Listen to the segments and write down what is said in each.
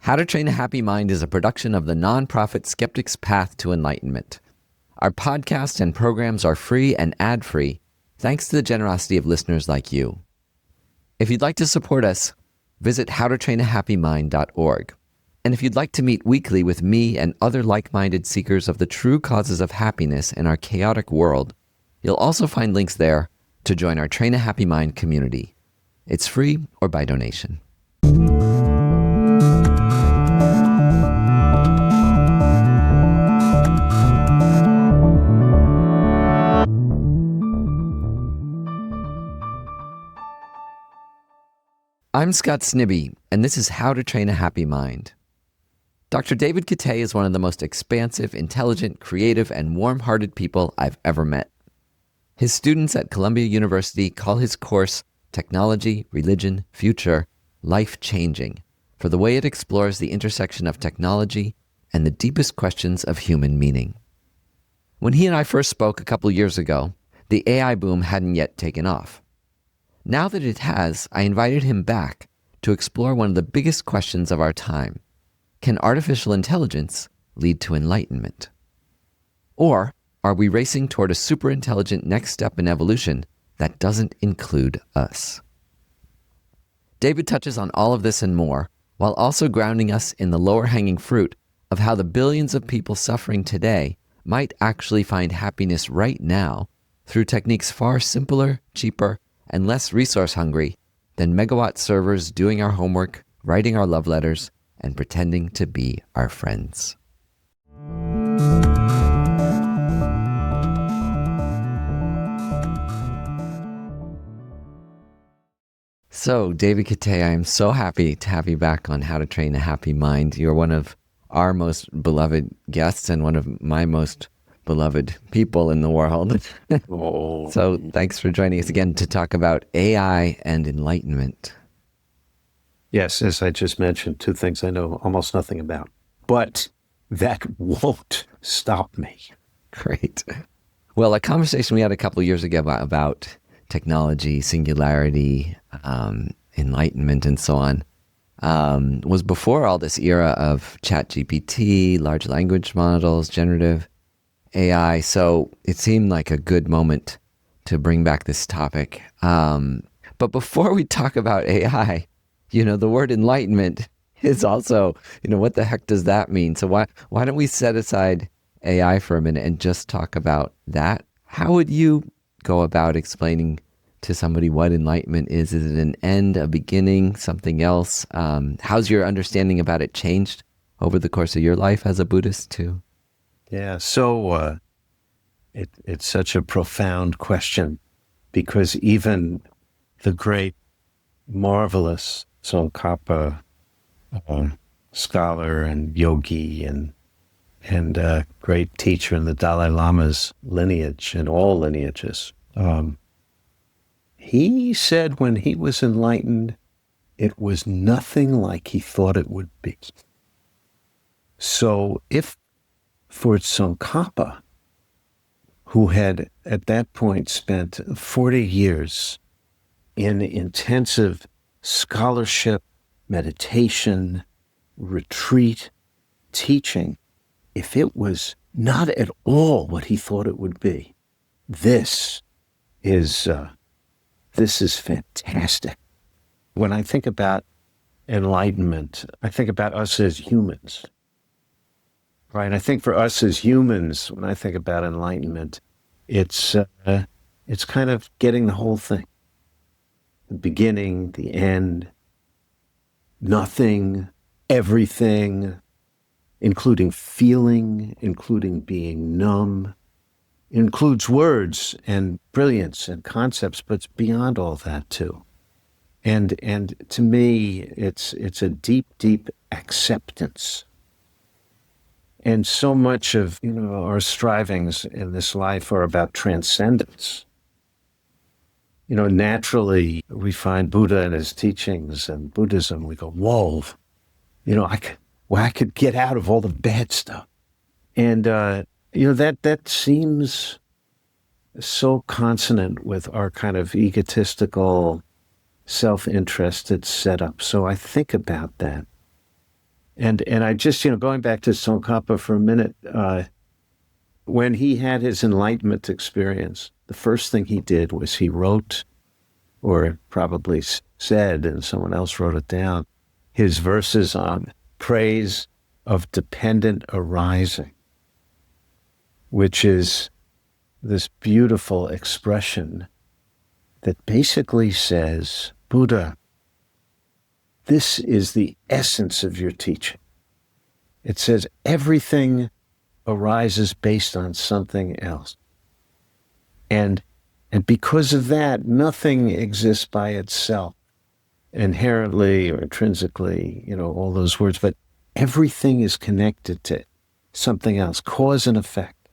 How to Train a Happy Mind is a production of the nonprofit Skeptic's Path to Enlightenment. Our podcast and programs are free and ad-free, thanks to the generosity of listeners like you. If you'd like to support us, visit howtotrainahappymind.org. And if you'd like to meet weekly with me and other like-minded seekers of the true causes of happiness in our chaotic world, you'll also find links there to join our Train a Happy Mind community. It's free or by donation. I'm Scott Snibbe, and this is How to Train a Happy Mind. Dr. David Kittay is one of the most expansive, intelligent, creative, and warm-hearted people I've ever met. His students at Columbia University call his course Technology, Religion, Future, Life-Changing, for the way it explores the intersection of technology and the deepest questions of human meaning. When he and I first spoke a couple years ago, the AI boom hadn't yet taken off. Now that it has, I invited him back to explore one of the biggest questions of our time. Can artificial intelligence lead to enlightenment? Or are we racing toward a superintelligent next step in evolution that doesn't include us? David touches on all of this and more, while also grounding us in the lower-hanging fruit of how the billions of people suffering today might actually find happiness right now through techniques far simpler, cheaper, and less resource-hungry than megawatt servers doing our homework, writing our love letters, and pretending to be our friends. So, David Kittay, I am so happy to have you back on How to Train a Happy Mind. You're one of our most beloved guests and one of my most beloved people in the world. So thanks for joining us again to talk about AI and enlightenment. Yes, as I just mentioned, two things I know almost nothing about, but that won't stop me. Great. Well, a conversation we had a couple of years ago about technology, singularity, enlightenment, and so on, was before all this era of ChatGPT, large language models, generative AI, so it seemed like a good moment to bring back this topic. But before we talk about AI, the word enlightenment is also, what the heck does that mean? So why don't we set aside AI for a minute and just talk about that? How would you go about explaining to somebody what enlightenment is? Is it an end, a beginning, something else? How's your understanding about it changed over the course of your life as a Buddhist too? Yeah, so it's such a profound question, because even the great, marvelous Tsongkhapa, scholar and yogi and great teacher in the Dalai Lama's lineage and all lineages, he said when he was enlightened, it was nothing like he thought it would be. So if for Tsongkhapa, who had at that point spent 40 years in intensive scholarship, meditation, retreat, teaching, if it was not at all what he thought it would be, this is fantastic. When I think about enlightenment, I think about us as humans. Right. I think for us as humans, when I think about enlightenment, it's kind of getting the whole thing. The beginning, the end, nothing, everything, including feeling, including being numb. It includes words and brilliance and concepts, but it's beyond all that too. And to me, it's a deep, deep acceptance. And so much of our strivings in this life are about transcendence. Naturally, we find Buddha and his teachings and Buddhism, we go, whoa, I could get out of all the bad stuff. And, that seems so consonant with our kind of egotistical, self-interested setup. So I think about that. And I just, going back to Tsongkhapa for a minute, when he had his enlightenment experience, the first thing he did was he wrote, or probably said, and someone else wrote it down, his verses on praise of dependent arising, which is this beautiful expression that basically says, Buddha, this is the essence of your teaching. It says everything arises based on something else. And because of that, nothing exists by itself, inherently or intrinsically, all those words, but everything is connected to something else, cause and effect.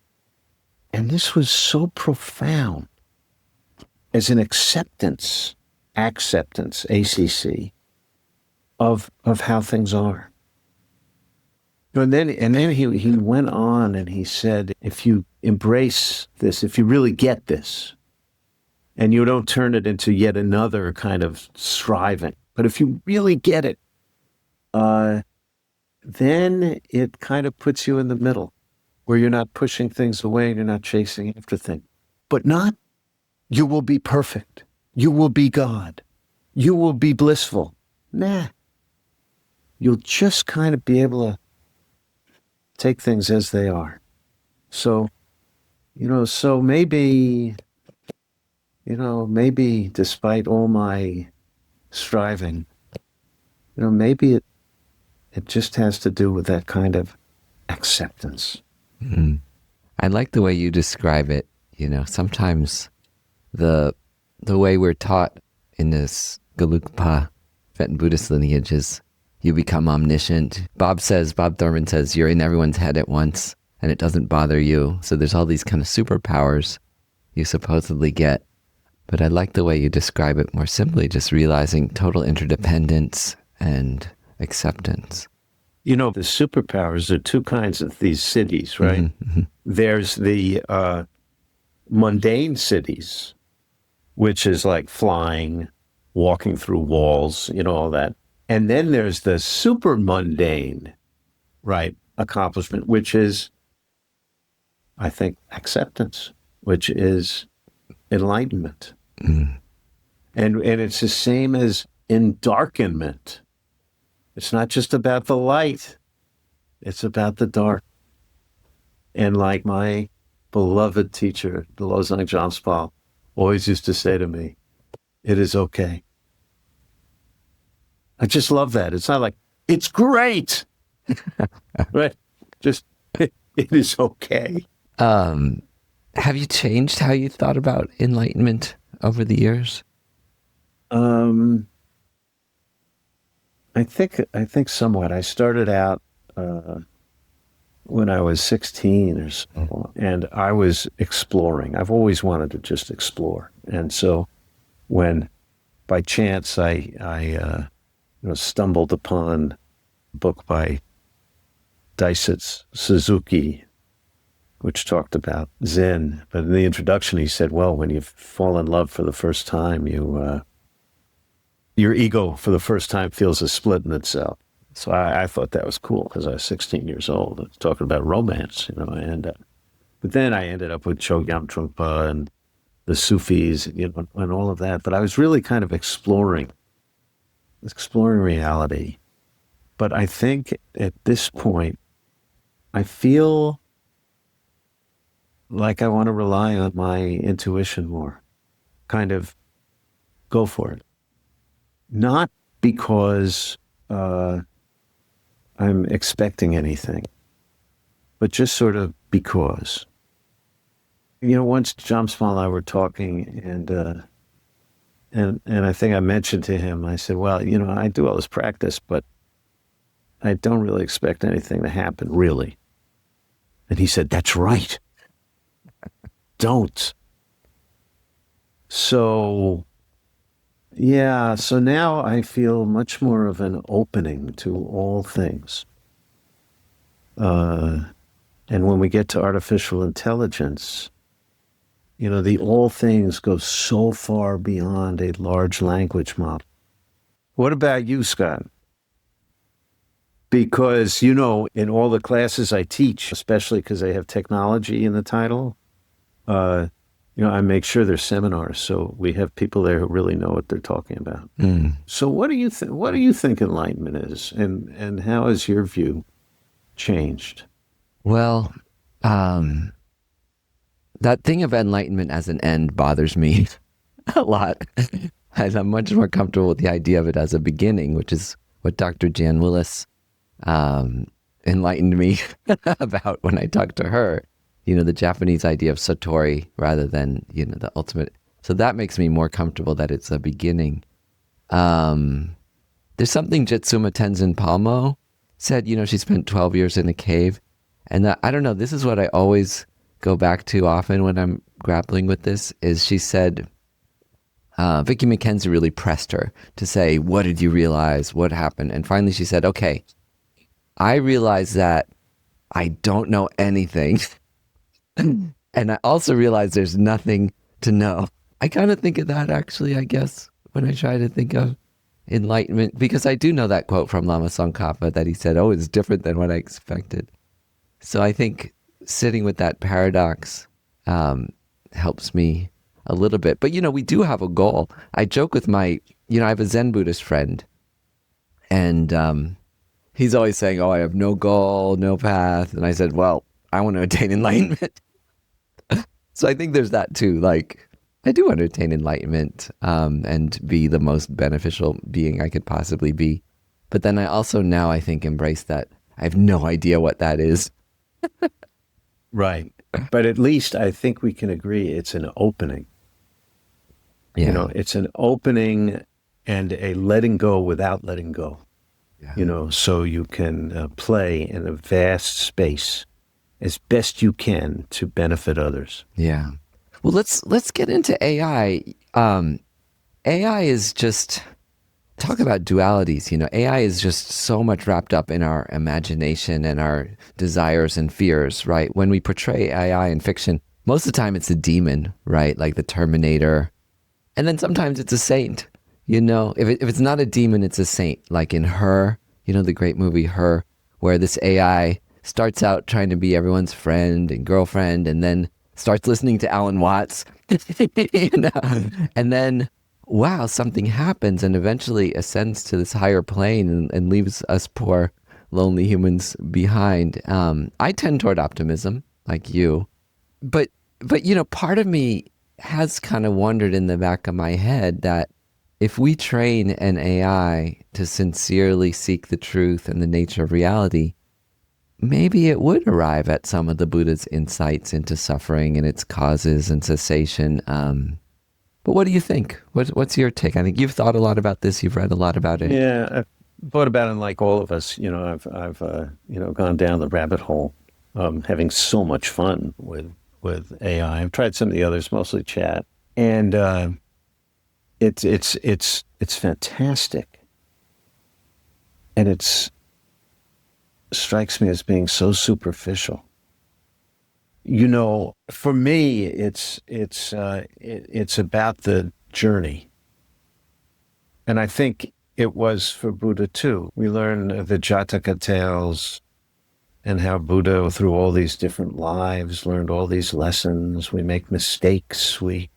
And this was so profound as an acceptance, ACC, of how things are. And then he went on and he said, if you embrace this, if you really get this, and you don't turn it into yet another kind of striving, but if you really get it, then it kind of puts you in the middle, where you're not pushing things away and you're not chasing after things. But not, you will be perfect. You will be God. You will be blissful. Nah. You'll just kind of be able to take things as they are. So, so maybe despite all my striving, maybe it just has to do with that kind of acceptance. Mm-hmm. I like the way you describe it. Sometimes the way we're taught in this Gelugpa Tibetan Buddhist lineage is you become omniscient. Bob Thurman says, you're in everyone's head at once and it doesn't bother you. So there's all these kind of superpowers you supposedly get. But I like the way you describe it more simply, just realizing total interdependence and acceptance. The superpowers are two kinds of these cities, right? Mm-hmm. There's the mundane cities, which is like flying, walking through walls, all that. And then there's the super mundane, right, accomplishment, which is, I think, acceptance, which is enlightenment. Mm. And it's the same as endarkenment. It's not just about the light. It's about the dark. And like my beloved teacher, the Losang Jamspal, always used to say to me, it is okay. I just love that. It's not like, it's great. Right? Just, it is okay. Have you changed how you thought about enlightenment over the years? I think somewhat. I started out when I was 16 or so, and I was exploring. I've always wanted to just explore. And so when by chance I stumbled upon a book by Daisetsu Suzuki, which talked about Zen. But in the introduction, he said, well, when you fall in love for the first time, your ego for the first time feels a split in itself. So I thought that was cool because I was 16 years old. I was talking about romance, but then I ended up with Chogyam Trungpa and the Sufis, and all of that. But I was really kind of exploring reality. But I think at this point, I feel like I want to rely on my intuition more, kind of go for it. Not because I'm expecting anything, but just sort of because. Once Jamspal and I were talking, and I think I mentioned to him, I said, well, I do all this practice, but I don't really expect anything to happen, really. And he said, that's right. Don't. So now I feel much more of an opening to all things. And when we get to artificial intelligence, the all things go so far beyond a large language model. What about you, Scott? Because, you know, in all the classes I teach, especially because they have technology in the title, uh, you know, I make sure they're seminars. So we have people there who really know what they're talking about. Mm. So what do you think? What do you think enlightenment is, and how has your view changed? Well, um, that thing of enlightenment as an end bothers me a lot. And I'm much more comfortable with the idea of it as a beginning, which is what Dr. Jan Willis um, enlightened me about when I talked to her. You know, the Japanese idea of satori rather than, you know, the ultimate. So that makes me more comfortable that it's a beginning. Um, there's something Jitsuma Tenzin Palmo said, you know, she spent 12 years in a cave. And that, I don't know, this is what I always go back to often when I'm grappling with this, is she said, Vicki McKenzie really pressed her to say, what did you realize? What happened? And finally she said, okay, I realized that I don't know anything. And I also realized there's nothing to know. I kind of think of that actually, I guess, when I try to think of enlightenment, because I do know that quote from Lama Tsongkhapa that he said, oh, it's different than what I expected. So I think sitting with that paradox helps me a little bit. But, you know, we do have a goal. I joke with I have a Zen Buddhist friend, and he's always saying, oh, I have no goal, no path. And I said, well, I want to attain enlightenment. So I think there's that too. Like, I do want to attain enlightenment and be the most beneficial being I could possibly be. But then I also now, I think, embrace that I have no idea what that is. Right. But at least I think we can agree it's an opening. Yeah. You know, it's an opening and a letting go without letting go. Yeah. You know, so you can play in a vast space as best you can to benefit others. Yeah. Well, let's get into AI. AI is just, talk about dualities. You know, AI is just so much wrapped up in our imagination and our desires and fears, right? When we portray AI in fiction, most of the time it's a demon, right? Like the Terminator. And then sometimes it's a saint. You know, if it's not a demon, it's a saint. Like in Her, you know, the great movie Her, where this AI starts out trying to be everyone's friend and girlfriend, and then starts listening to Alan Watts, you know? And then, wow, something happens and eventually ascends to this higher plane and leaves us poor, lonely humans behind. I tend toward optimism, like you. But you know, part of me has kind of wondered in the back of my head that if we train an AI to sincerely seek the truth and the nature of reality, maybe it would arrive at some of the Buddha's insights into suffering and its causes and cessation. But what do you think? What's your take? I think you've thought a lot about this. You've read a lot about it. Yeah, I've thought about it like all of us. You know, I've you know, gone down the rabbit hole, having so much fun with AI. I've tried some of the others, mostly chat, and it's fantastic, and it strikes me as being so superficial. You know, for me, it's about the journey, and I think it was for Buddha too. We learn the Jataka tales and how Buddha, through all these different lives, learned all these lessons. We make mistakes. We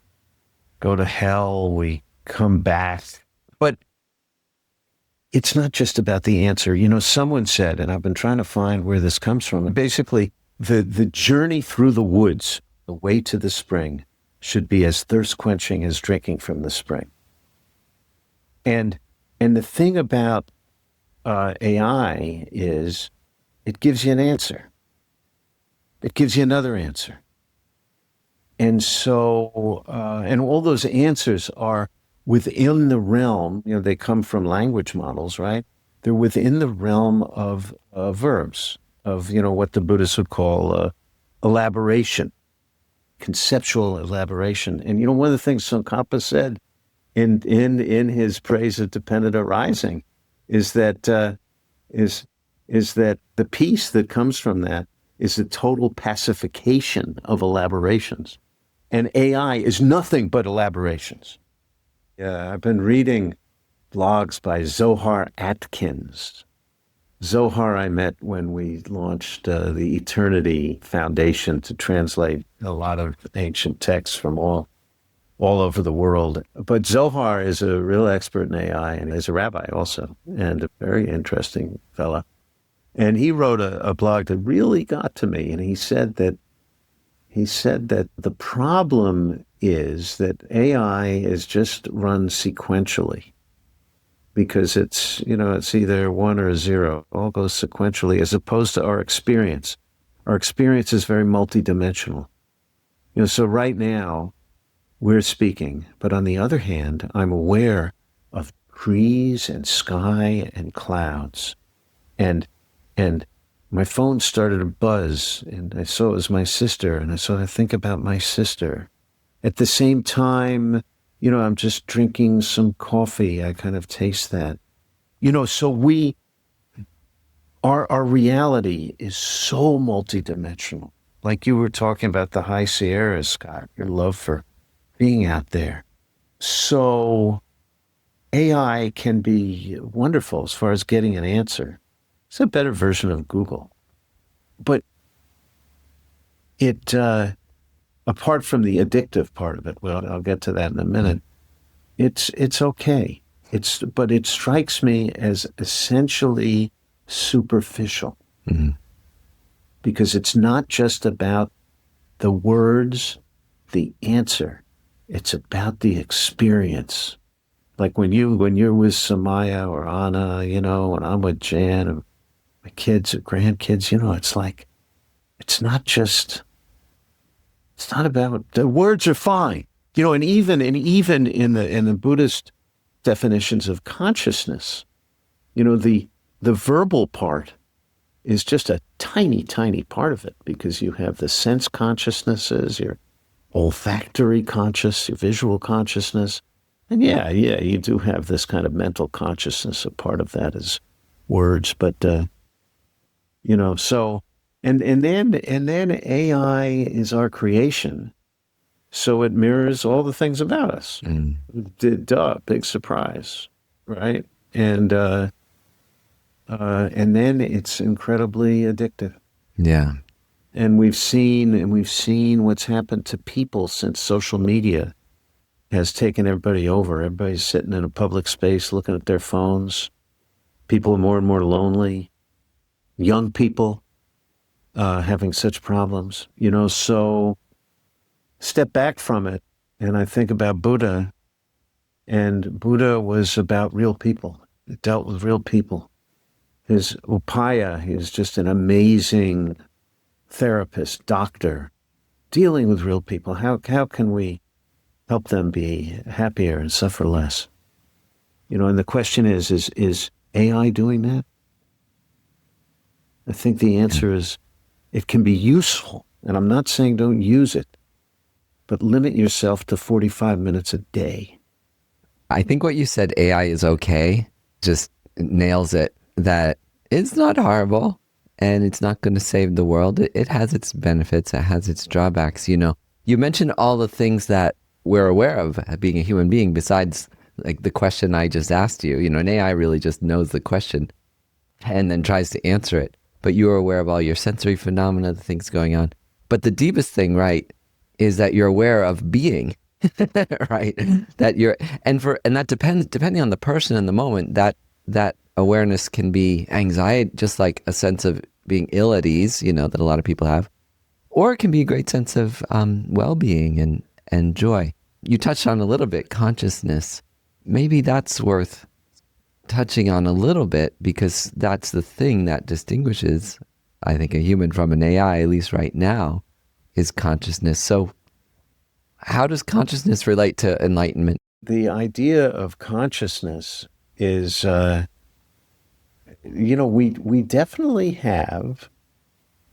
go to hell. We come back. But it's not just about the answer. You know, someone said, and I've been trying to find where this comes from, basically, the journey through the woods, the way to the spring, should be as thirst-quenching as drinking from the spring. And the thing about AI is it gives you an answer. It gives you another answer. And so, and all those answers are within the realm, you know, they come from language models, right? They're within the realm of verbs, of, you know, what the Buddhists would call elaboration, conceptual elaboration. And, you know, one of the things Tsongkhapa said in his praise of dependent arising is that is that the peace that comes from that is the total pacification of elaborations. And AI is nothing but elaborations. Yeah, I've been reading blogs by Zohar Atkins. Zohar I met when we launched the Eternity Foundation to translate a lot of ancient texts from all over the world. But Zohar is a real expert in AI and is a rabbi also, and a very interesting fella. And he wrote a blog that really got to me. And he said that the problem is that AI is just run sequentially because it's either one or a zero. It all goes sequentially as opposed to our experience. Our experience is very multidimensional. So right now we're speaking, but on the other hand, I'm aware of trees and sky and clouds. And and my phone started to buzz, and I saw it was my sister, and I think about my sister. At the same time, I'm just drinking some coffee. I kind of taste that. So our reality is so multidimensional. Like you were talking about the high Sierras, Scott, your love for being out there. So AI can be wonderful as far as getting an answer. It's a better version of Google. But it, apart from the addictive part of it, well, I'll get to that in a minute. It's okay. But it strikes me as essentially superficial because it's not just about the words, the answer. It's about the experience. Like when you're with Samaya or Anna, and I'm with Jan and my kids or grandkids, it's not just, it's not about, the words are fine. And even in the Buddhist definitions of consciousness, the verbal part is just a tiny, tiny part of it because you have the sense consciousnesses, your olfactory conscious, your visual consciousness. And yeah, you do have this kind of mental consciousness. A part of that is words, but so and then AI is our creation, so it mirrors all the things about us. Duh, big surprise, right? And then it's incredibly addictive. Yeah. And we've seen what's happened to people since social media has taken everybody over. Everybody's sitting in a public space looking at their phones. People are more and more lonely. Young people having such problems. So step back from it, and I think about Buddha, and Buddha was about real people. It dealt with real people. His upaya, he was just an amazing therapist, doctor, dealing with real people. How can we help them be happier and suffer less? And the question is AI doing that? I think the answer is it can be useful. And I'm not saying don't use it, but limit yourself to 45 minutes a day. I think what you said, AI is okay, just nails it. That it's not horrible and it's not going to save the world. It has its benefits. It has its drawbacks. You mentioned all the things that we're aware of being a human being besides like the question I just asked you. An AI really just knows the question and then tries to answer it. But you're aware of all your sensory phenomena, the things going on. But the deepest thing, right, is that you're aware of being, right? That and that depends, depending on the person in the moment, that awareness can be anxiety, just like a sense of being ill at ease, that a lot of people have, or it can be a great sense of well-being and joy. You touched on a little bit consciousness. Maybe that's worth touching on a little bit because that's the thing that distinguishes, I think, a human from an AI, at least right now, is consciousness. So how does consciousness relate to enlightenment? The idea of consciousness is, we definitely have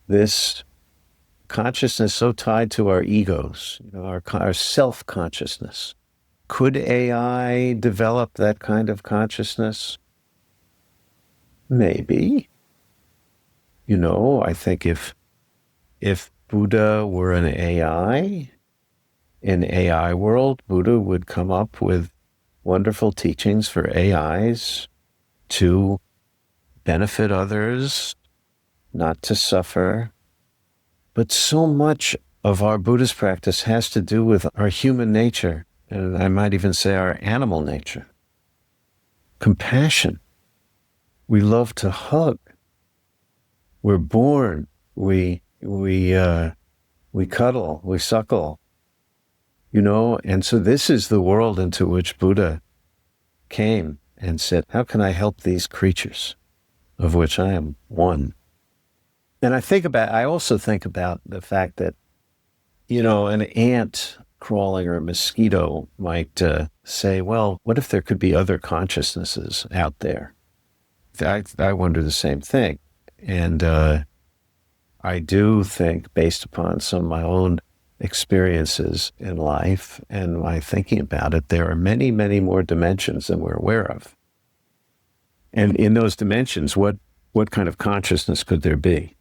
this consciousness so tied to our egos, our self-consciousness. Could AI develop that kind of consciousness? Maybe. I think if Buddha were an AI, in AI world, Buddha would come up with wonderful teachings for AIs to benefit others, not to suffer. But so much of our Buddhist practice has to do with our human nature, and I might even say our animal nature. Compassion. We love to hug. We're born. We cuddle. We suckle. And so this is the world into which Buddha came and said, how can I help these creatures, of which I am one? And I also think about the fact that, an ant crawling or a mosquito might say, well, what if there could be other consciousnesses out there? I wonder the same thing. And I do think, based upon some of my own experiences in life and my thinking about it, there are many, many more dimensions than we're aware of. And in those dimensions, what kind of consciousness could there be?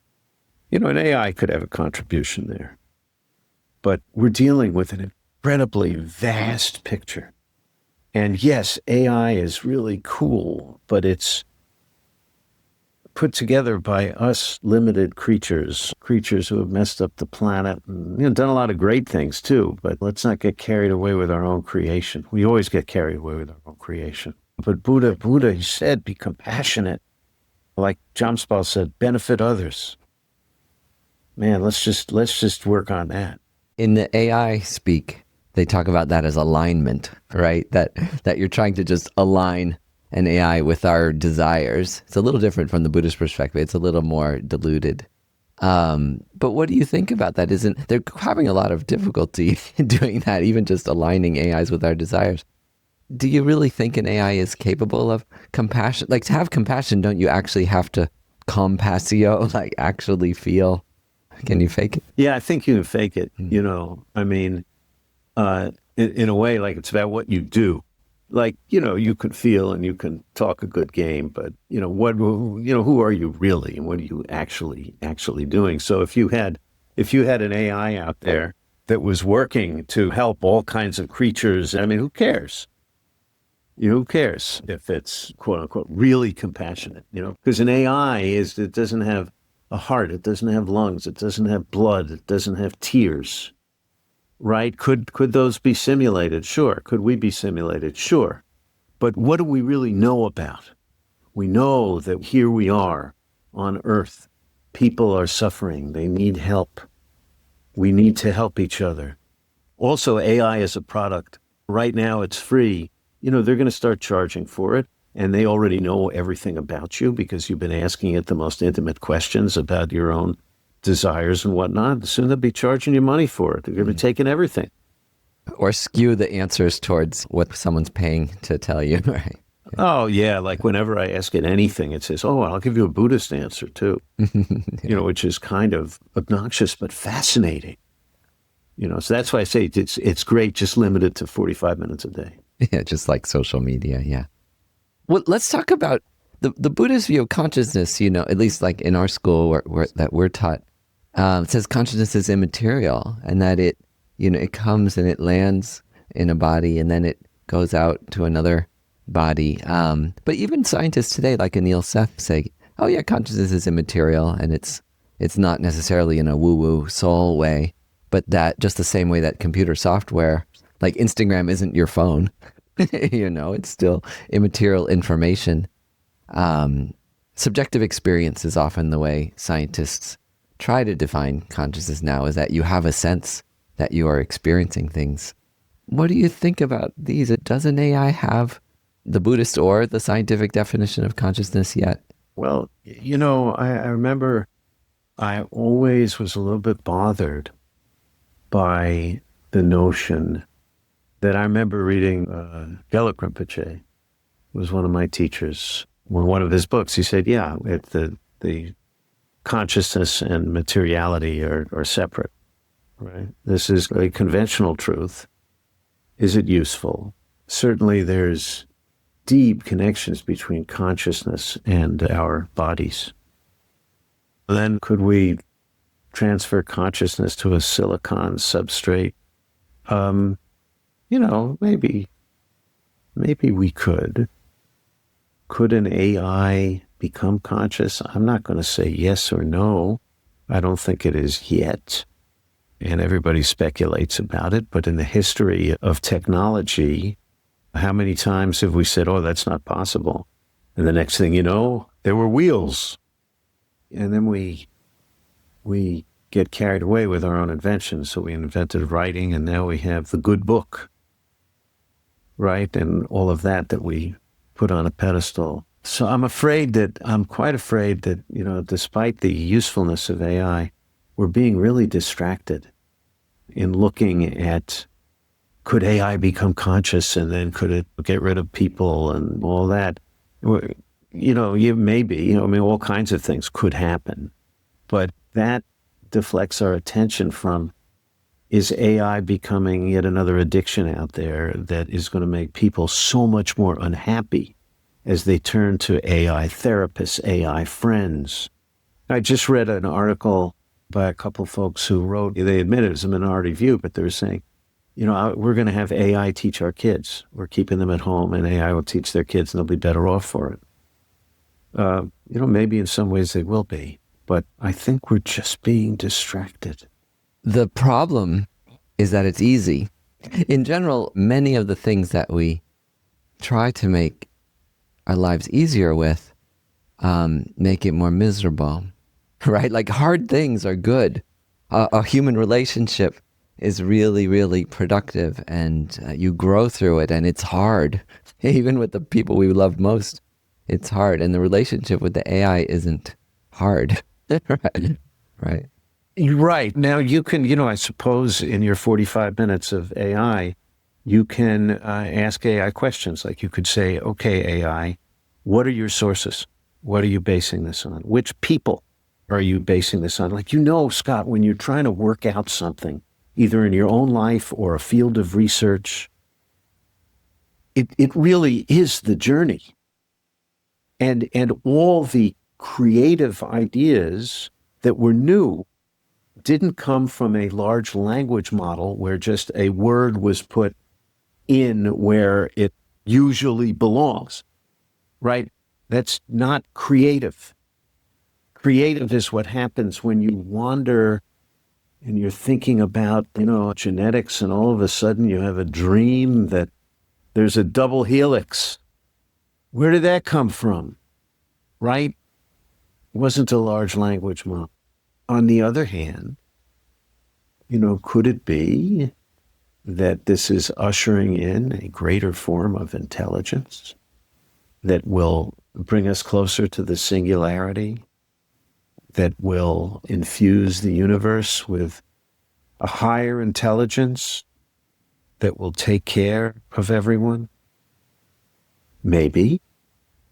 An AI could have a contribution there. But we're dealing with an incredibly vast picture. And yes, AI is really cool, but it's put together by us limited creatures who have messed up the planet and done a lot of great things too. But let's not get carried away with our own creation. We always get carried away with our own creation. But Buddha, he said, be compassionate. Like Jamspal said, benefit others. Man, let's just work on that. In the AI speak, they talk about that as alignment, right? That you're trying to just align an AI with our desires. It's a little different from the Buddhist perspective. It's a little more diluted. But what do you think about that? They're having a lot of difficulty in doing that, even just aligning AIs with our desires. Do you really think an AI is capable of compassion? Like, to have compassion, don't you actually have to compassio, like actually feel? Can you fake it? Yeah, I think you can fake it. I mean, in a way, like it's about what you do. Like, you can feel and you can talk a good game, but who are you really, and what are you actually doing? So if you had an AI out there that was working to help all kinds of creatures, I mean, who cares? Who cares if it's quote unquote really compassionate? Because an AI it doesn't have a heart, it doesn't have lungs, it doesn't have blood, it doesn't have tears. Right? Could those be simulated? Sure. Could we be simulated? Sure. But what do we really know about? We know that here we are on Earth. People are suffering. They need help. We need to help each other. Also, AI is a product. Right now, it's free. They're going to start charging for it. And they already know everything about you because you've been asking it the most intimate questions about your own desires and whatnot. Soon they'll be charging you money for it. They're going to be taking everything. Or skew the answers towards what someone's paying to tell you, right? Oh, yeah. Like whenever I ask it anything, it says, oh, I'll give you a Buddhist answer too, which is kind of obnoxious but fascinating. So that's why I say it's great, just limited to 45 minutes a day. Yeah, just like social media, yeah. Well, let's talk about the Buddhist view of consciousness, at least like in our school that we're taught. It says consciousness is immaterial, and that it comes and it lands in a body and then it goes out to another body. But even scientists today, like Anil Seth, say, oh yeah, consciousness is immaterial and it's not necessarily in a woo-woo soul way, but that just the same way that computer software, like Instagram isn't your phone, it's still immaterial information. Subjective experience is often the way scientists try to define consciousness now, is that you have a sense that you are experiencing things. What do you think about these? Does an AI have the Buddhist or the scientific definition of consciousness yet? Well, I remember I always was a little bit bothered by the notion that I remember reading Geluk Rinpoche was one of my teachers. One of his books, he said, yeah, the consciousness and materiality are separate, right? This is a conventional truth. Is it useful? Certainly there's deep connections between consciousness and our bodies. Then could we transfer consciousness to a silicon substrate? Maybe we could. Could an AI become conscious? I'm not going to say yes or no. I don't think it is yet. And everybody speculates about it. But in the history of technology, how many times have we said, oh, that's not possible? And the next thing you know, there were wheels. And then we get carried away with our own inventions. So we invented writing, and now we have the good book, right? And all of that we put on a pedestal. So I'm quite afraid that, despite the usefulness of AI, we're being really distracted in looking at, could AI become conscious, and then could it get rid of people and all that? Maybe, all kinds of things could happen. But that deflects our attention from, is AI becoming yet another addiction out there that is going to make people so much more unhappy as they turn to AI therapists, AI friends? I just read an article by a couple of folks who wrote, they admitted it was a minority view, but they were saying, we're going to have AI teach our kids. We're keeping them at home, and AI will teach their kids, and they'll be better off for it. Maybe in some ways they will be, but I think we're just being distracted. The problem is that it's easy. In general, many of the things that we try to make our lives easier with make it more miserable, right? Like, hard things are good. A human relationship is really, really productive, and you grow through it, and it's hard. Even with the people we love most, it's hard. And the relationship with the AI isn't hard. Right. Right. Now you can, I suppose in your 45 minutes of AI, you can ask AI questions. Like, you could say, okay, AI, what are your sources? What are you basing this on? Which people are you basing this on? Like, Scott, when you're trying to work out something, either in your own life or a field of research, it really is the journey. And all the creative ideas that were new didn't come from a large language model where just a word was put in where it usually belongs, right? That's not creative. Creative is what happens when you wander and you're thinking about, genetics, and all of a sudden you have a dream that there's a double helix. Where did that come from? Right? It wasn't a large language model. On the other hand, could it be that this is ushering in a greater form of intelligence that will bring us closer to the singularity, that will infuse the universe with a higher intelligence that will take care of everyone? Maybe.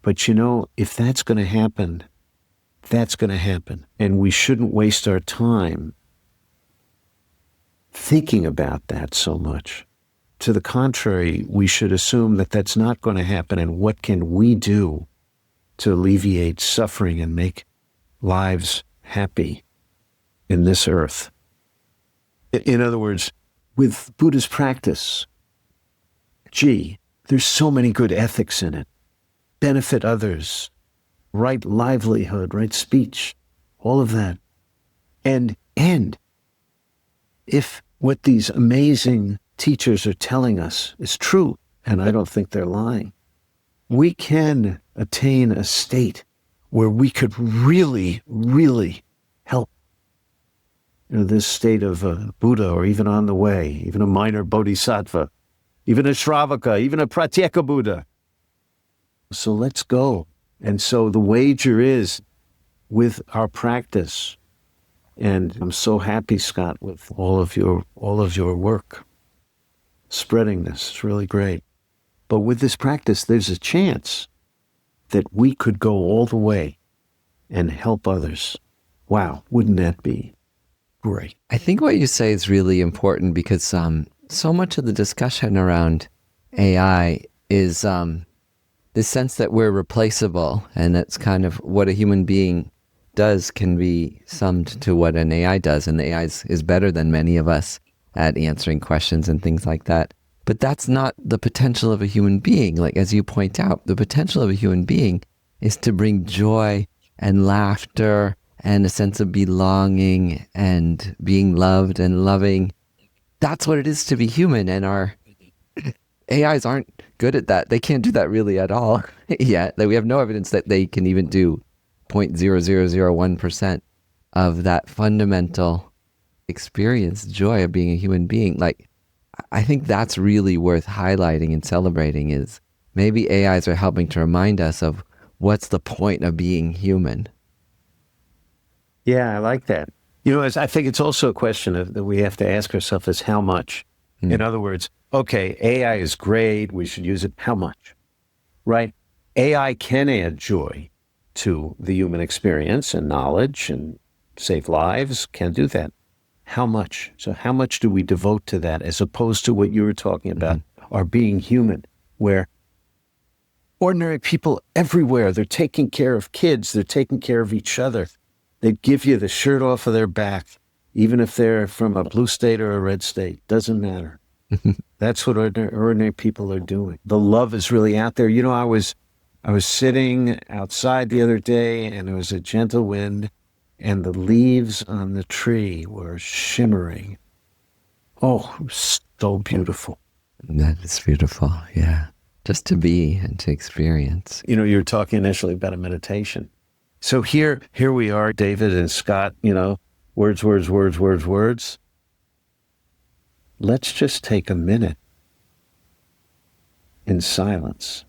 But if that's going to happen, that's going to happen. And we shouldn't waste our time thinking about that so much. To the contrary, we should assume that that's not going to happen, and what can we do to alleviate suffering and make lives happy in this earth? In other words, with Buddha's practice, there's so many good ethics in it. Benefit others, right livelihood, right speech, all of that. And if what these amazing teachers are telling us is true, and I don't think they're lying, we can attain a state where we could really, really help. This state of a Buddha, or even on the way, even a minor bodhisattva, even a Shravaka, even a Pratyeka Buddha. So let's go. And so the wager is with our practice. And I'm so happy, Scott, with all of your work, spreading this. It's really great. But with this practice, there's a chance that we could go all the way and help others. Wow, wouldn't that be great? I think what you say is really important, because so much of the discussion around AI is this sense that we're replaceable, and that's kind of what a human being does can be summed to what an AI does, and the AI is better than many of us at answering questions and things like that. But that's not the potential of a human being. Like, as you point out, the potential of a human being is to bring joy and laughter and a sense of belonging and being loved and loving. That's what it is to be human. And our AIs aren't good at that. They can't do that really at all yet. Like, we have no evidence that they can even do 0.0001% of that fundamental experience, joy of being a human being. Like, I think that's really worth highlighting and celebrating, is maybe AIs are helping to remind us of what's the point of being human. Yeah, I like that. I think it's also a question that we have to ask ourselves is how much? In other words, okay, AI is great. We should use it. How much? Right? AI can add joy to the human experience and knowledge and save lives, can do that. How much? So how much do we devote to that as opposed to what you were talking about, our being human, where ordinary people everywhere, they're taking care of kids, they're taking care of each other. They'd give you the shirt off of their back, even if they're from a blue state or a red state. Doesn't matter. That's what ordinary people are doing. The love is really out there. I was sitting outside the other day, and there was a gentle wind, and the leaves on the tree were shimmering. Oh, it was so beautiful. That is beautiful, yeah. Just to be and to experience. You were talking initially about a meditation. So here we are, David and Scott, words, words, words, words, words. Let's just take a minute in silence.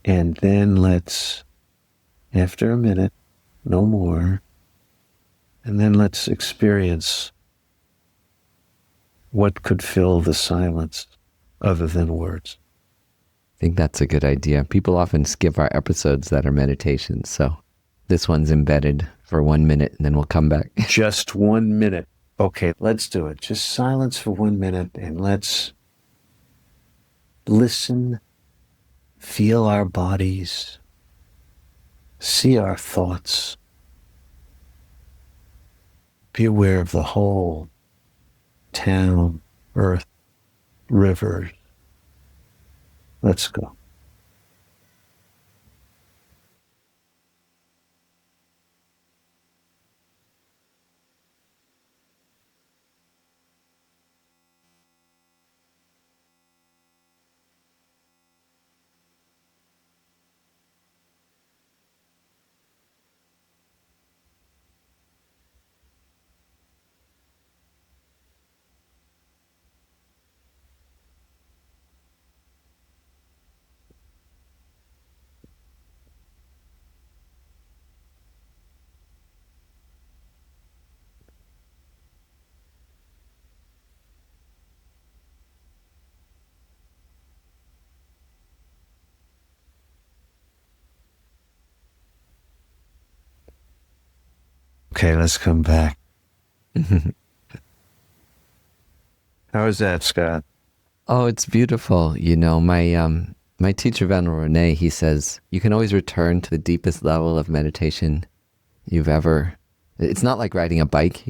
And then let's, after a minute, no more, and then let's experience what could fill the silence other than words. I think that's a good idea. People often skip our episodes that are meditations, so this one's embedded for 1 minute, and then we'll come back. Just 1 minute. Okay, let's do it. Just silence for 1 minute, and let's listen, feel our bodies, see our thoughts, be aware of the whole town, earth, rivers. Let's go. Okay, let's come back. How is that, Scott? Oh, it's beautiful. My teacher, Venerable Rene, he says, you can always return to the deepest level of meditation you've ever. It's not like riding a bike,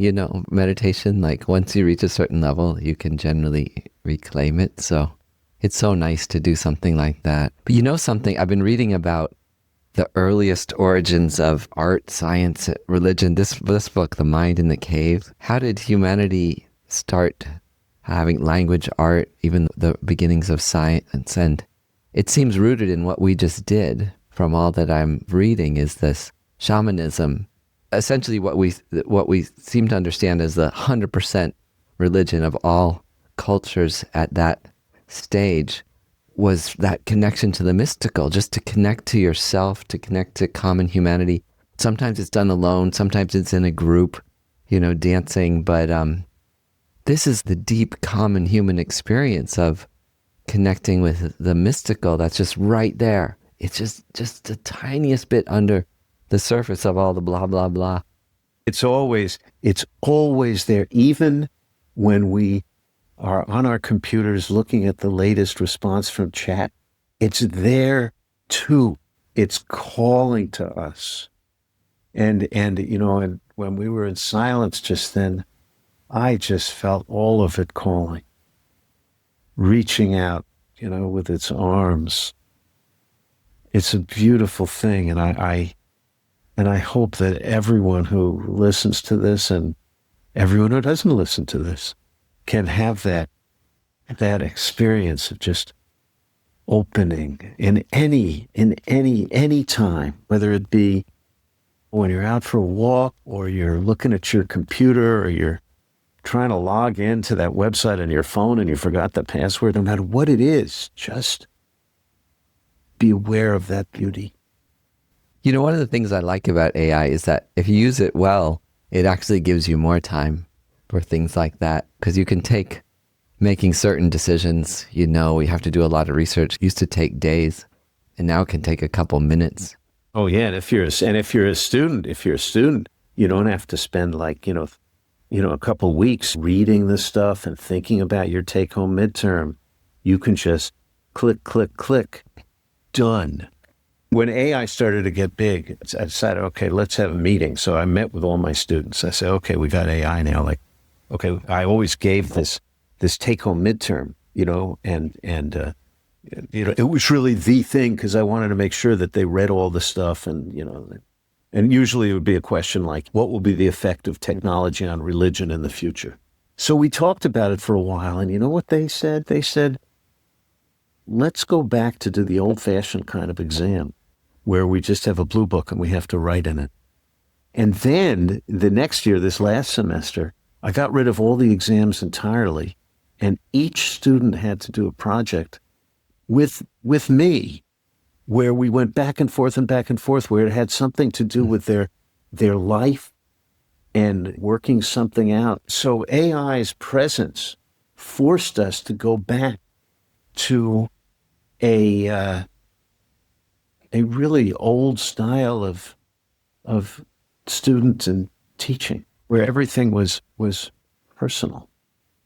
meditation. Like, once you reach a certain level, you can generally reclaim it. So it's so nice to do something like that. But something, I've been reading about the earliest origins of art, science, religion. This book, The Mind in the Cave. How did humanity start having language, art, even the beginnings of science? And it seems rooted in what we just did. From all that I'm reading, is this shamanism. Essentially, what we seem to understand as the 100% religion of all cultures at that stage was that connection to the mystical, just to connect to yourself, to connect to common humanity. Sometimes it's done alone, sometimes it's in a group, dancing, but this is the deep common human experience of connecting with the mystical that's just right there. It's just the tiniest bit under the surface of all the blah, blah, blah. It's always there, even when we are on our computers looking at the latest response from chat. It's there too. It's calling to us. And when we were in silence just then, I just felt all of it calling, reaching out, with its arms. It's a beautiful thing. And I hope that everyone who listens to this and everyone who doesn't listen to this can have that experience of just opening in any time, whether it be when you're out for a walk or you're looking at your computer or you're trying to log into that website on your phone and you forgot the password. No matter what it is, just be aware of that beauty. You know, one of the things I like about AI is that if you use it well, it actually gives you more time for things like that, because you can take making certain decisions. You know, you have to do a lot of research. It used to take days, and now it can take a couple minutes. Oh yeah, and if you're a student, you don't have to spend like a couple weeks reading this stuff and thinking about your take-home midterm. You can just click, click, click, done. When AI started to get big, I decided, okay, let's have a meeting. So I met with all my students. I said, okay, we got AI now. Like, okay, I always gave this take-home midterm, it was really the thing because I wanted to make sure that they read all the stuff and usually it would be a question like, what will be the effect of technology on religion in the future? So we talked about it for a while, and you know what they said? They said, let's go back to do the old-fashioned kind of exam where we just have a blue book and we have to write in it. And then the next year, this last semester, I got rid of all the exams entirely, and each student had to do a project with me where we went back and forth, where it had something to do with their life and working something out. So AI's presence forced us to go back to a really old style of students and teaching, where everything was personal.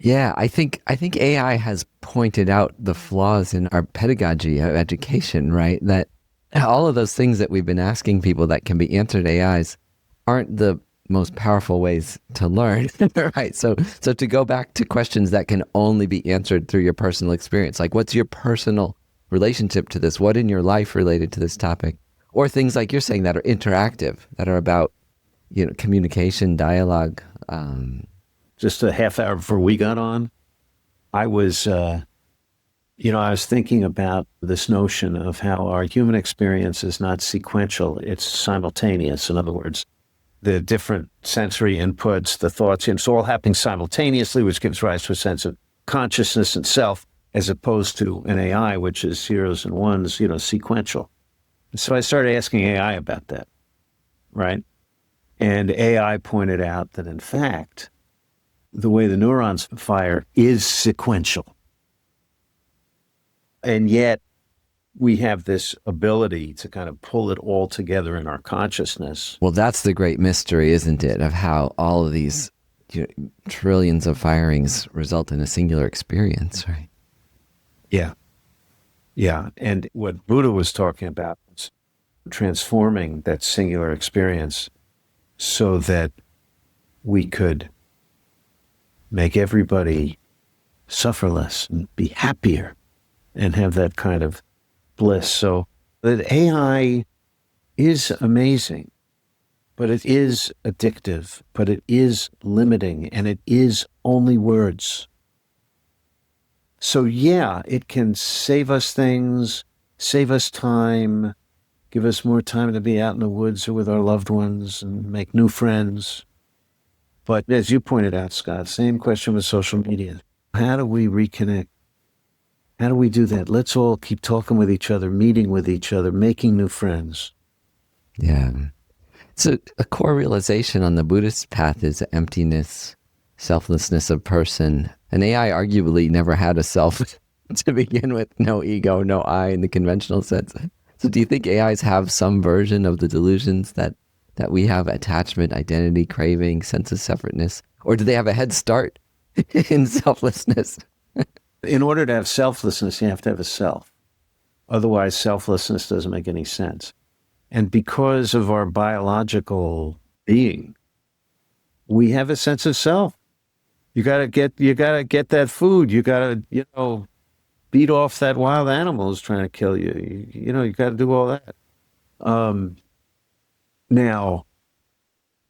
Yeah, I think AI has pointed out the flaws in our pedagogy of education, right? That all of those things that we've been asking people that can be answered AIs aren't the most powerful ways to learn, right? So to go back to questions that can only be answered through your personal experience, like what's your personal relationship to this? What in your life related to this topic? Or things like you're saying that are interactive, that are about, communication, dialogue. Just a half hour before we got on, I was thinking about this notion of how our human experience is not sequential, it's simultaneous. In other words, the different sensory inputs, the thoughts, it's all happening simultaneously, which gives rise to a sense of consciousness and self, as opposed to an AI, which is zeros and ones, sequential. So I started asking AI about that, right? And AI pointed out that, in fact, the way the neurons fire is sequential. And yet we have this ability to kind of pull it all together in our consciousness. Well, that's the great mystery, isn't it, of how all of these trillions of firings result in a singular experience, right? Yeah. Yeah. And what Buddha was talking about was transforming that singular experience so that we could make everybody suffer less and be happier and have that kind of bliss. So that AI is amazing, but it is addictive, but it is limiting, and it is only words. So yeah, it can save us things, save us time, give us more time to be out in the woods or with our loved ones and make new friends. But as you pointed out, Scott, same question with social media. How do we reconnect? How do we do that? Let's all keep talking with each other, meeting with each other, making new friends. Yeah. So a core realization on the Buddhist path is emptiness, selflessness of person. And AI arguably never had a self to begin with. No ego, no I in the conventional sense. So do you think AIs have some version of the delusions that we have: attachment, identity, craving, sense of separateness? Or do they have a head start in selflessness? In order to have selflessness, you have to have a self. Otherwise, selflessness doesn't make any sense. And because of our biological being, we have a sense of self. You gotta get that food. You gotta, beat off that wild animal who's trying to kill you. You got to do all that. Um, Now,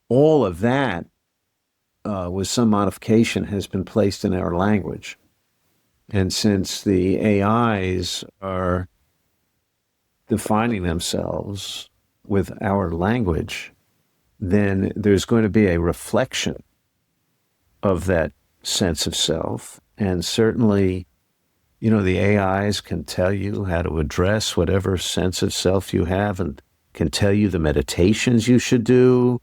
all of that, with some modification, has been placed in our language. And since the AIs are defining themselves with our language, then there's going to be a reflection of that sense of self. And certainly, the AIs can tell you how to address whatever sense of self you have and can tell you the meditations you should do.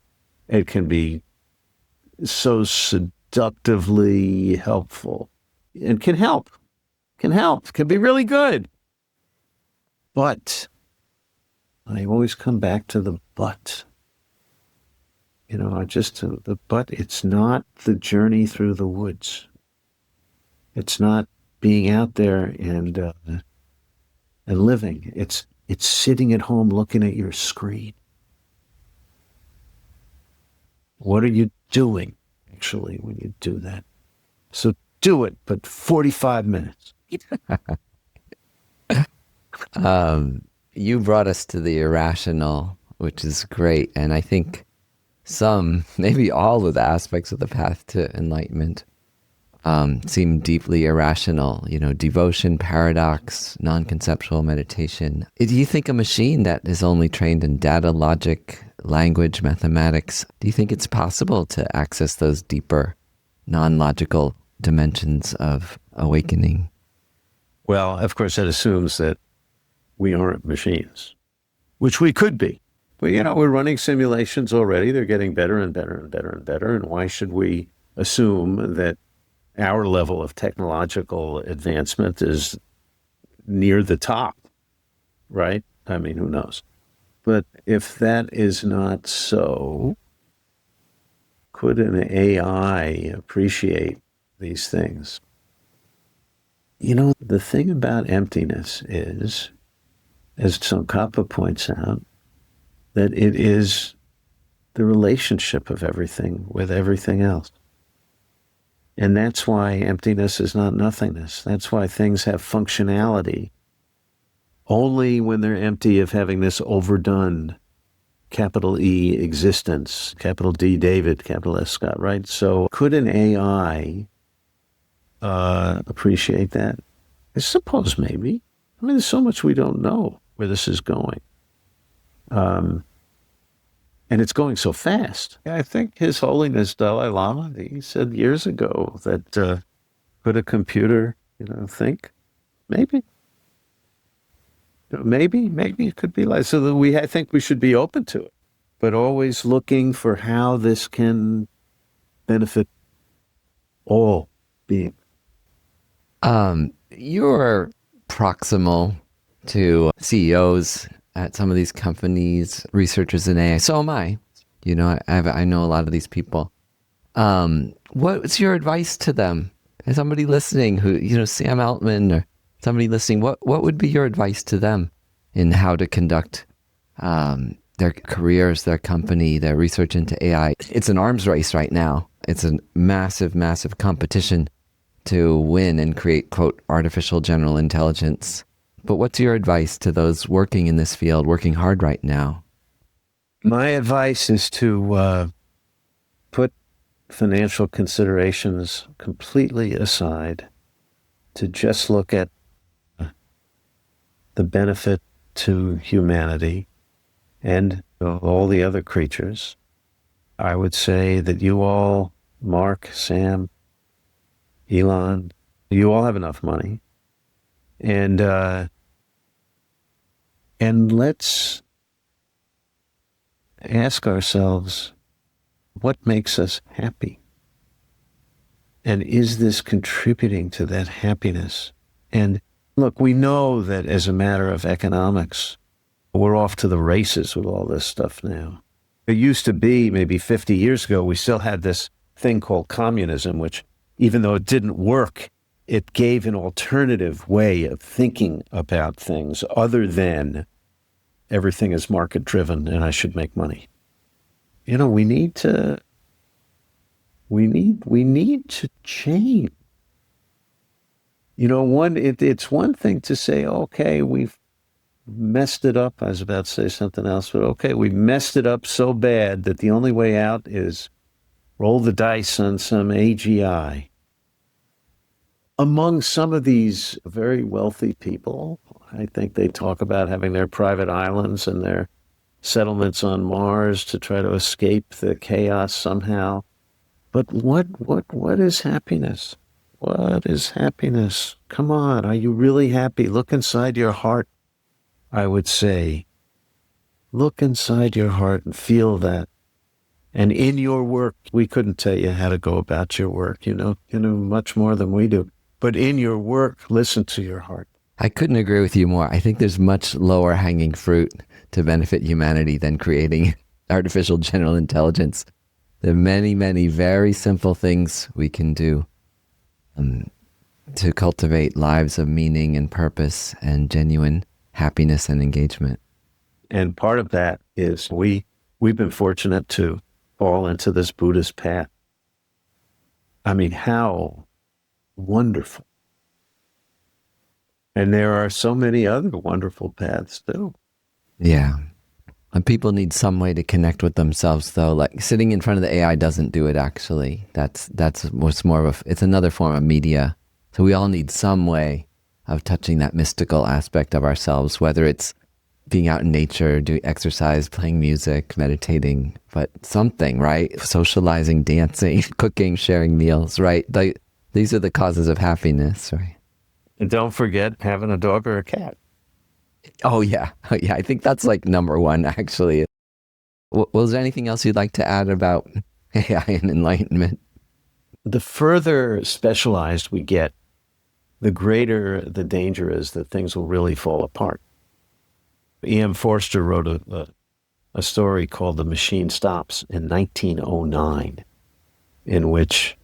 It can be so seductively helpful and can be really good. But I always come back to the but. The but, it's not the journey through the woods. It's not being out there and living. It's sitting at home looking at your screen. What are you doing, actually, when you do that? So do it, but 45 minutes. You brought us to the irrational, which is great. And I think some, maybe all of the aspects of the path to enlightenment seem deeply irrational. Devotion, paradox, non-conceptual meditation. Do you think a machine that is only trained in data, logic, language, mathematics, do you think it's possible to access those deeper, non-logical dimensions of awakening? Well, of course, that assumes that we aren't machines, which we could be. But, we're running simulations already. They're getting better and better and better and better. And why should we assume that our level of technological advancement is near the top, right? I mean, who knows? But if that is not so, could an AI appreciate these things? The thing about emptiness is, as Tsongkhapa points out, that it is the relationship of everything with everything else. And that's why emptiness is not nothingness. That's why things have functionality only when they're empty of having this overdone capital E existence, capital D David, capital S Scott, right? So could an AI appreciate that? I suppose maybe. I mean, there's so much we don't know where this is going. And it's going so fast. I think His Holiness Dalai Lama, he said years ago that could a computer, think? Maybe. Maybe it could be like, so that I think we should be open to it, but always looking for how this can benefit all beings. You're proximal to CEOs at some of these companies, researchers in AI. So am I. I know a lot of these people. What's your advice to them? As somebody listening who, Sam Altman or somebody listening, what would be your advice to them in how to conduct their careers, their company, their research into AI? It's an arms race right now. It's a massive, massive competition to win and create, quote, artificial general intelligence. But what's your advice to those working in this field, working hard right now? My advice is to put financial considerations completely aside, to just look at the benefit to humanity and all the other creatures. I would say that you all, Mark, Sam, Elon, you all have enough money. And let's ask ourselves, what makes us happy? And is this contributing to that happiness? And look, we know that as a matter of economics, we're off to the races with all this stuff now. It used to be maybe 50 years ago, we still had this thing called communism, which even though it didn't work, it gave an alternative way of thinking about things other than everything is market driven and I should make money. We need to change. It's one thing to say, okay, we've messed it up. I was about to say something else, but okay, we messed it up so bad that the only way out is roll the dice on some AGI. Among some of these very wealthy people, I think they talk about having their private islands and their settlements on Mars to try to escape the chaos somehow. But what is happiness? What is happiness? Come on, are you really happy? Look inside your heart, I would say. Look inside your heart and feel that. And in your work, we couldn't tell you how to go about your work, you know much more than we do. But in your work, listen to your heart. I couldn't agree with you more. I think there's much lower hanging fruit to benefit humanity than creating artificial general intelligence. There are many, many very simple things we can do to cultivate lives of meaning and purpose and genuine happiness and engagement. And part of that is we've been fortunate to fall into this Buddhist path. I mean, how wonderful. And there are so many other wonderful paths too. Yeah. And people need some way to connect with themselves, though. Like sitting in front of the AI doesn't do it, actually. That's what's more of it's another form of media. So we all need some way of touching that mystical aspect of ourselves, whether it's being out in nature, doing exercise, playing music, meditating, but something, right? Socializing, dancing, cooking, sharing meals, right? These are the causes of happiness, right? And don't forget having a dog or a cat. Oh, yeah. Yeah, I think that's like number one, actually. Was there anything else you'd like to add about AI and enlightenment? The further specialized we get, the greater the danger is that things will really fall apart. E.M. Forster wrote a story called The Machine Stops in 1909, in which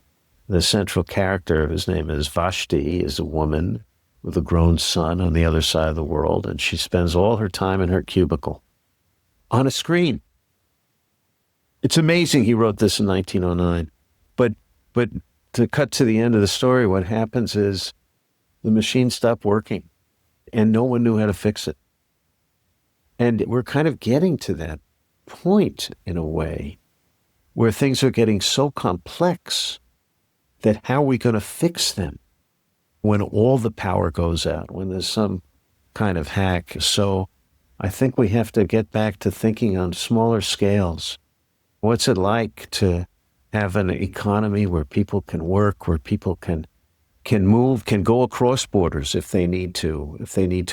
the central character, his name is Vashti, is a woman with a grown son on the other side of the world, and she spends all her time in her cubicle on a screen. It's amazing he wrote this in 1909. But to cut to the end of the story, what happens is the machine stopped working, and no one knew how to fix it. And we're kind of getting to that point, in a way, where things are getting so complex that how are we going to fix them when all the power goes out, when there's some kind of hack? So I think we have to get back to thinking on smaller scales. What's it like to have an economy where people can work, where people can move, can go across borders if they need to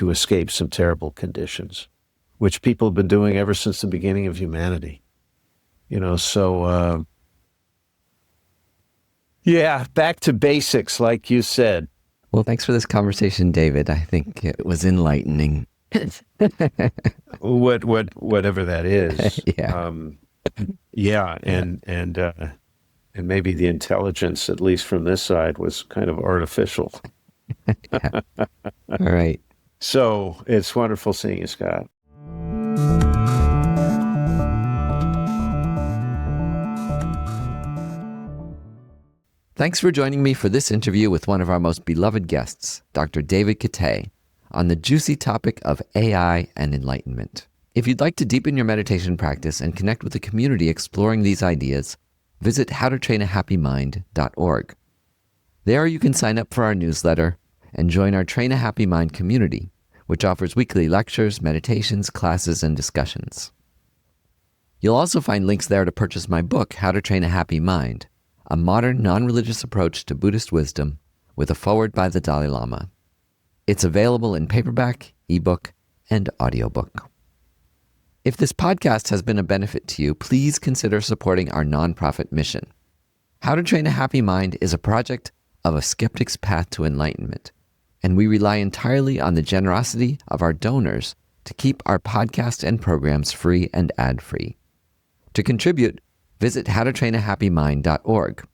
escape some terrible conditions, which people have been doing ever since the beginning of humanity. Yeah, back to basics, like you said. Well, thanks for this conversation, David. I think it was enlightening. Whatever that is. Yeah. Yeah, and maybe the intelligence, at least from this side, was kind of artificial. Yeah. All right. So it's wonderful seeing you, Scott. Thanks for joining me for this interview with one of our most beloved guests, Dr. David Kittay, on the juicy topic of AI and enlightenment. If you'd like to deepen your meditation practice and connect with the community exploring these ideas, visit howtotrainahappymind.org. There you can sign up for our newsletter and join our Train a Happy Mind community, which offers weekly lectures, meditations, classes, and discussions. You'll also find links there to purchase my book, How to Train a Happy Mind, a modern, non-religious approach to Buddhist wisdom with a foreword by the Dalai Lama. It's available in paperback, ebook, and audiobook. If this podcast has been a benefit to you, please consider supporting our nonprofit mission. How to Train a Happy Mind is a project of a skeptic's path to enlightenment, and we rely entirely on the generosity of our donors to keep our podcast and programs free and ad-free. To contribute, visit howtotrainahappymind.org.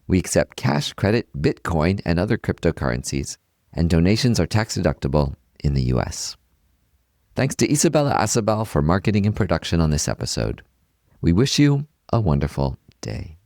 We accept cash, credit, Bitcoin, and other cryptocurrencies, and donations are tax-deductible in the U.S. Thanks to Isabella Acebal for marketing and production on this episode. We wish you a wonderful day.